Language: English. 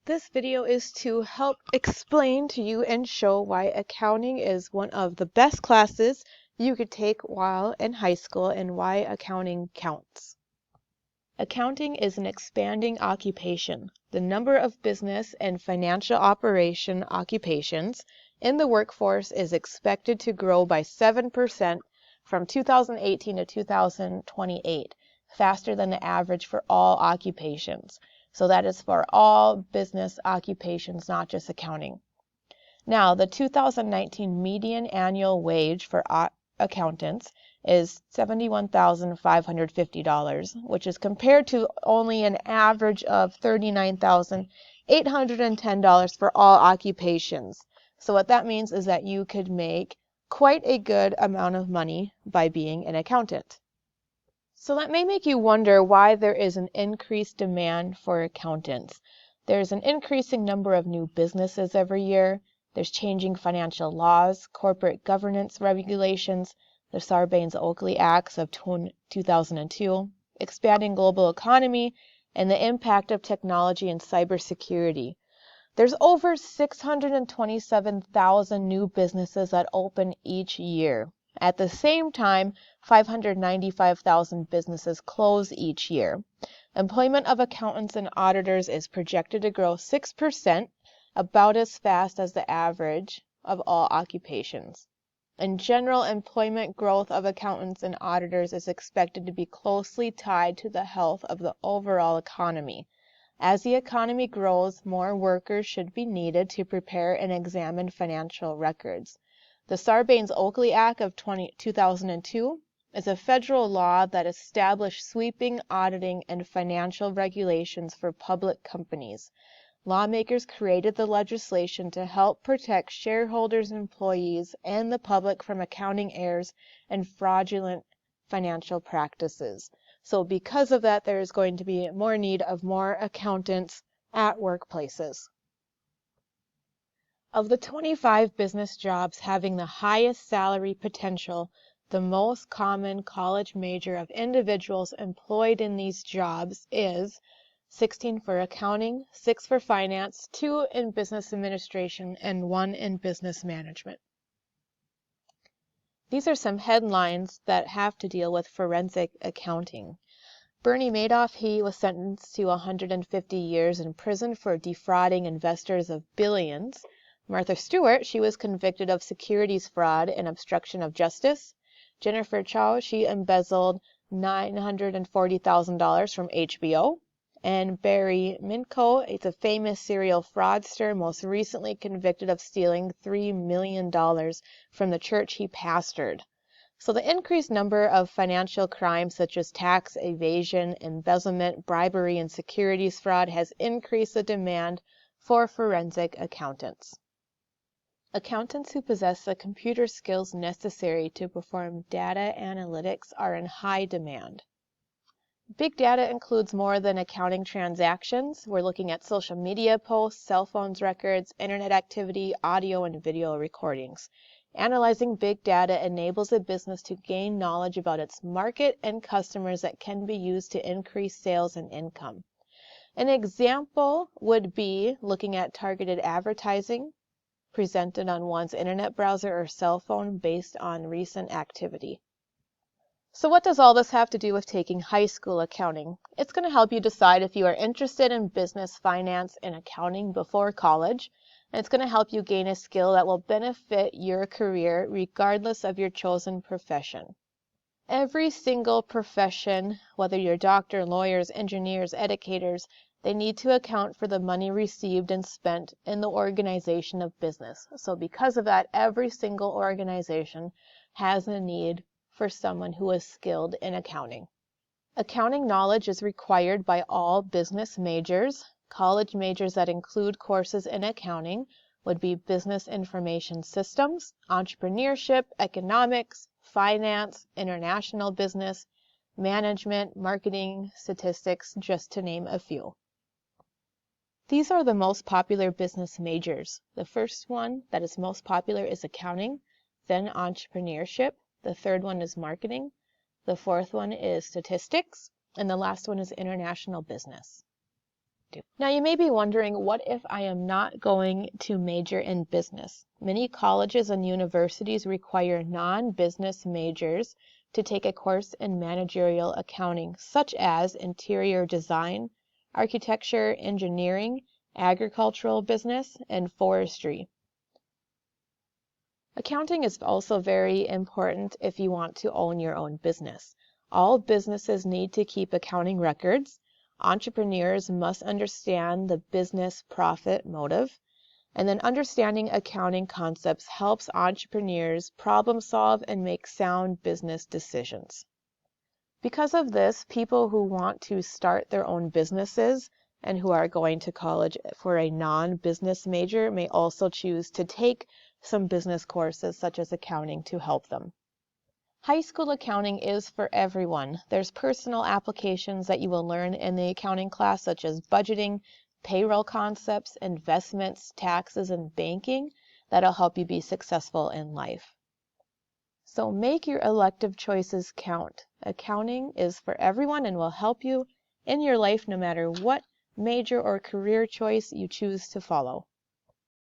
This video is to help explain to you and show why accounting is one of the best classes you could take while in high school and why accounting counts. Accounting is an expanding occupation. The number of business and financial operation occupations in the workforce is expected to grow by 7% from 2018 to 2028, faster than the average for all occupations. So that is for all business occupations, not just accounting. Now, the 2019 median annual wage for accountants is $71,550, which is compared to only an average of $39,810 for all occupations. So what that means is that you could make quite a good amount of money by being an accountant. So that may make you wonder why there is an increased demand for accountants. There's an increasing number of new businesses every year. There's changing financial laws, corporate governance regulations, the Sarbanes-Oakley Acts of 2002, expanding global economy, and the impact of technology and cybersecurity. There's over 627,000 new businesses that open each year. At the same time, 595,000 businesses close each year. Employment of accountants and auditors is projected to grow 6%, about as fast as the average of all occupations. In general, employment growth of accountants and auditors is expected to be closely tied to the health of the overall economy. As the economy grows, more workers should be needed to prepare and examine financial records. The Sarbanes-Oakley Act of 2002 is a federal law that established sweeping auditing and financial regulations for public companies. Lawmakers created the legislation to help protect shareholders, employees, and the public from accounting errors and fraudulent financial practices. So because of that, there is going to be more need of more accountants at workplaces. Of the 25 business jobs having the highest salary potential, the most common college major of individuals employed in these jobs is 16 for accounting, 6 for finance, 2 in business administration, and 1 in business management. These are some headlines that have to deal with forensic accounting. Bernie Madoff, he was sentenced to 150 years in prison for defrauding investors of billions. Martha Stewart, she was convicted of securities fraud and obstruction of justice. Jennifer Chao, she embezzled $940,000 from HBO. And Barry Minko, it's a famous serial fraudster, most recently convicted of stealing $3 million from the church he pastored. So the increased number of financial crimes such as tax evasion, embezzlement, bribery, and securities fraud has increased the demand for forensic accountants. Accountants who possess the computer skills necessary to perform data analytics are in high demand. Big data includes more than accounting transactions. We're looking at social media posts, cell phones records, internet activity, audio and video recordings. Analyzing big data enables a business to gain knowledge about its market and customers that can be used to increase sales and income. An example would be looking at targeted advertising presented on one's internet browser or cell phone based on recent activity. So what does all this have to do with taking high school accounting? It's going to help you decide if you are interested in business, finance, and accounting before college. And it's going to help you gain a skill that will benefit your career regardless of your chosen profession. Every single profession, whether you're doctor, lawyers, engineers, educators, they need to account for the money received and spent in the organization of business. So because of that, every single organization has a need for someone who is skilled in accounting. Accounting knowledge is required by all business majors. College majors that include courses in accounting would be business information systems, entrepreneurship, economics, finance, international business, management, marketing, statistics, just to name a few. These are the most popular business majors. The first one that is most popular is accounting, then entrepreneurship. The third one is marketing. The fourth one is statistics. And the last one is international business. Now, you may be wondering, what if I am not going to major in business? Many colleges and universities require non-business majors to take a course in managerial accounting, such as interior design, architecture, engineering, agricultural business, and forestry. Accounting is also very important if you want to own your own business. All businesses need to keep accounting records. Entrepreneurs must understand the business profit motive. And then understanding accounting concepts helps entrepreneurs problem solve and make sound business decisions. Because of this, people who want to start their own businesses and who are going to college for a non-business major may also choose to take some business courses such as accounting to help them. High school accounting is for everyone. There's personal applications that you will learn in the accounting class, such as budgeting, payroll concepts, investments, taxes, and banking that'll help you be successful in life. So make your elective choices count. Accounting is for everyone and will help you in your life no matter what major or career choice you choose to follow.